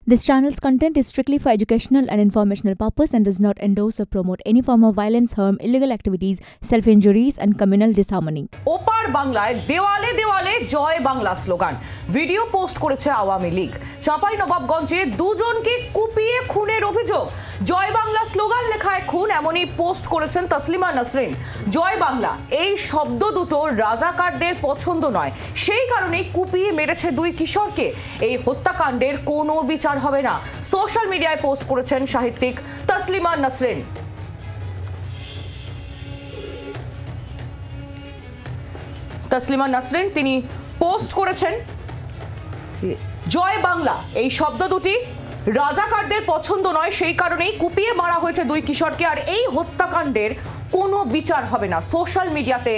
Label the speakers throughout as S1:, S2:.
S1: This channel's content is strictly for educational and informational purpose and does not endorse or promote any form of violence, harm, illegal activities, self-injuries and communal disharmony.
S2: ওপার বাংলায় দেওয়ালে দেওয়ালে জয় Bangla slogan video post করেছে আওয়ামী লীগ। চাঁপাইনবাবগঞ্জে দুজনকে কুপিয়ে খুনের অভিযোগ। জয় Bangla slogan লেখায় খুন এমনই পোস্ট করেছেন তসলিমা নাসরিন। জয় বাংলা এই শব্দ দুটো রাজাকারদের পছন্দ নয়, সেই কারণেই কুপিয়ে মেরেছে দুই কিশোরকে। এই হত্যাকাণ্ডের কোনো বিচার হবে না, সোশ্যাল মিডিয়ায় পোস্ট করেছেন সাহিত্যিক তসলিমা নাসরিন। তসলিমা নাসরিন তিনি পোস্ট করেছেন জয় বাংলা এই শব্দ দুটি রাজাকারদের পছন্দ নয়, সেই কারণেই কুপিয়ে মারা হয়েছে দুই কিশোরকে, আর এই হত্যাকাণ্ডের কোনো বিচার হবে না। সোশ্যাল মিডিয়াতে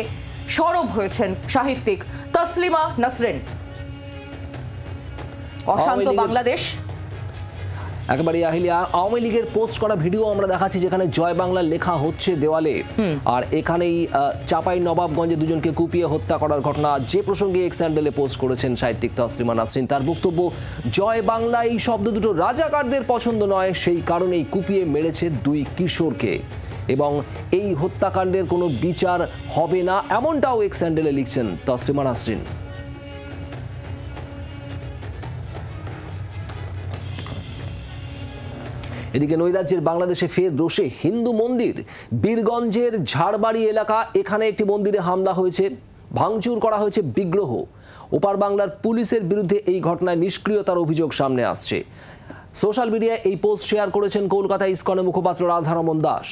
S2: সরব হয়েছেন সাহিত্যিক তসলিমা নাসরিন। অশান্ত বাংলাদেশ
S3: একেবারে আহিলিয়া আওয়ামী লীগের পোস্ট করা ভিডিও আমরা দেখাচ্ছি যেখানে জয় বাংলা লেখা হচ্ছে দেওয়ালে, আর এখানেই চাঁপাইনবাবগঞ্জে দুজনকে কুপিয়ে হত্যা করার ঘটনা যে প্রসঙ্গে এক্স হ্যান্ডেলে পোস্ট করেছেন সাহিত্যিক তসলিমা নাসরিন। তার বক্তব্য, জয় বাংলা এই শব্দ দুটো রাজাকারদের পছন্দ নয়, সেই কারণেই কুপিয়ে মেরেছে দুই কিশোরকে এবং এই হত্যাকাণ্ডের কোনো বিচার হবে না, এমনটাও এক্স হ্যান্ডেলে লিখছেন তসলিমা নাসরিন। এদিকে নৈরাজ্যের বাংলাদেশে ফের রোষে হিন্দু মন্দির। বীরগঞ্জের ঝাড়বাড়ি এলাকা, এখানে একটি মন্দিরে হামলা হয়েছে, ভাঙচুর করা হয়েছে বিগ্রহ। ওপার বাংলার পুলিশের বিরুদ্ধে এই ঘটনায় নিষ্ক্রিয়তার অভিযোগ সামনে আসছে। সোশ্যাল মিডিয়ায় এই পোস্ট শেয়ার করেছেন কলকাতা ইসকনের মুখপাত্র রাধারমণ দাস।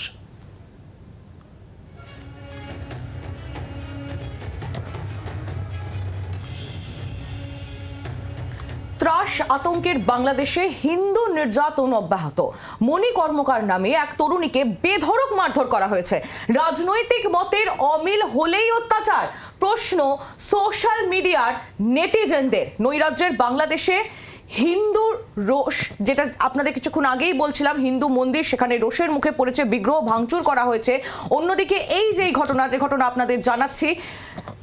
S2: ত্রাস আতঙ্কের বাংলাদেশে হিন্দু নির্যাতন অব্যাহত। মণি কর্মকার নামে এক তরুণীকে বেধড়ক মারধর করা হয়েছে। রাজনৈতিক মতের অমিল হলেই অত্যাচার, প্রশ্ন সোশ্যাল মিডিয়ার নেটিজেনদের। নৈরাজ্যের বাংলাদেশে হিন্দু রোষ, যেটা আপনাদের কিছুক্ষণ আগেই বলছিলাম, হিন্দু মন্দির, সেখানে রোষের মুখে পড়েছে, বিগ্রহ ভাঙচুর করা হয়েছে। অন্যদিকে এই যে ঘটনা আপনাদের জানাচ্ছি,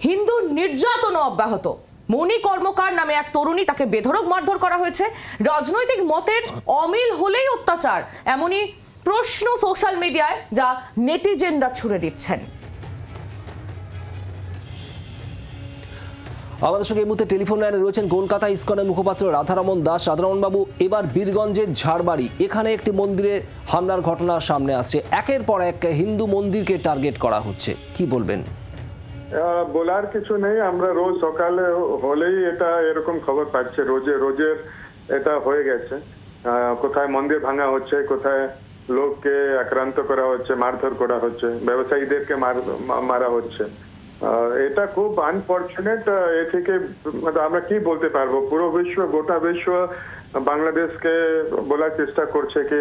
S2: হিন্দু নির্যাতন অব্যাহত। মণি কর্মকার নামে এক তরুণী, তাকে বেধড়ক মারধর করা হয়েছে। রাজনৈতিক মতের অমিল হলেই অত্যাচার, এমনই প্রশ্ন সোশ্যাল মিডিয়ায়, যা নেটিজেনরা ছুড়ে দিচ্ছেন।
S3: আমাদের সঙ্গে এই মুহূর্তে টেলিফোন লাইনে রয়েছেন কলকাতা ইসকনের মুখপাত্র রাধারমণ দাস। রাধারমণ বাবু, এবার বীরগঞ্জের ঝাড়বাড়ি, এখানে একটি মন্দিরে হামলার ঘটনা সামনে আসছে, একের পর এক হিন্দু মন্দিরকে টার্গেট করা হচ্ছে, কি বলবেন?
S4: বলার কিছু নেই, আমরা রোজ সকালে হলেই এটা এরকম খবর পাচ্ছি, রোজের এটা হয়ে গেছে। কোথায় মন্দির ভাঙা হচ্ছে, কোথায় লোককে আক্রান্ত করা হচ্ছে, মারধর করা হচ্ছে, ব্যবসায়ীদেরকে মারা হচ্ছে। এটা খুব আনফর্চুনেট। এ থেকে আমরা কি বলতে পারবো, পুরো বিশ্ব, গোটা বিশ্ব বাংলাদেশকে বলার চেষ্টা করছে কি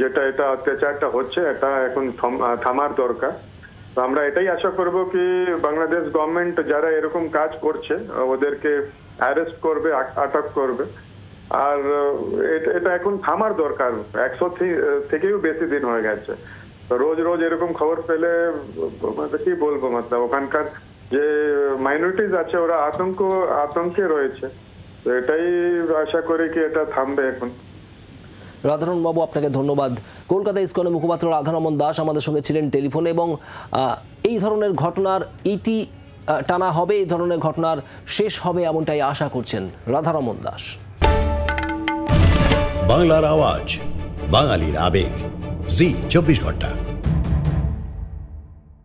S4: যেটা এটা অত্যাচারটা হচ্ছে, এটা এখন থামার দরকার। তো আমরা এটাই আশা করব কি বাংলাদেশ গভর্নমেন্ট যারা এরকম কাজ করছে ওদেরকে অ্যারেস্ট করবে, আটক করবে, আর এটা এখন থামার দরকার। 100 থেকেও বেশি দিন হয়ে গেছে। রোজ এরকম খবর পেলে কি বলবো, ওখানকার যে মাইনরিটিজ আছে ওরা আতঙ্কে রয়েছে। তো এটাই আশা করি কি এটা থামবে এখন।
S3: রাধারমণ বাবু, আপনাকে ধন্যবাদ। কলকাতা ইসকনের মুখপাত্র রাধারমণ দাস আমাদের সঙ্গে ছিলেন টেলিফোনে, এবং এই ধরনের ঘটনার ইতি টানা হবে, এই ধরনের ঘটনার শেষ হবে, এমনটাই আশা করছেন রাধারমণ দাস।
S5: বাংলার আওয়াজ, বাঙালির আবেগ, জি 24 ঘন্টা।